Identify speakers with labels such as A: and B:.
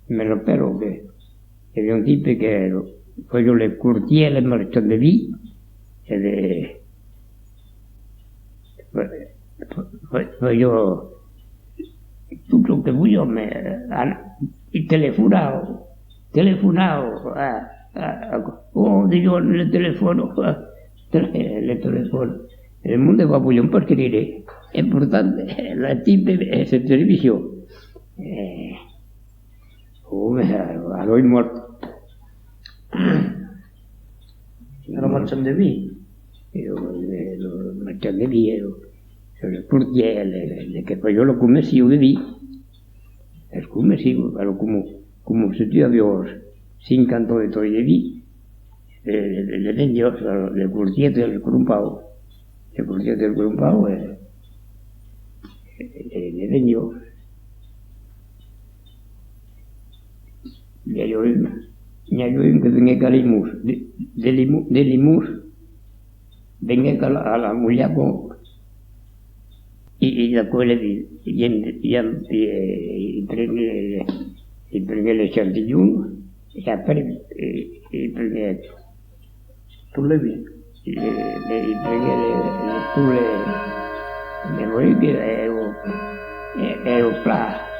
A: me rappello che c'era un tipo che faceva le courtier, le marchanderie, e faceva tutto lo che voglio, il telefonavo, dico, le telefono, el mundo va a un parque diré, es importante, la tipa es en televisión, allò mort.
B: Era marchanderie.
A: Marchanderie, le courtier, le que faceva lo comercio de vi, el comercio, però como se tu avevo 50 de toi de vi, le vendió, le courtier del grumpao, le vendió. N'hi ha un que venia a Limús, de Limús, venia a la muller i després i prengué les xardillons, i après i prengué
B: Tu le vi?
A: i prengué tu le voy que ero pla.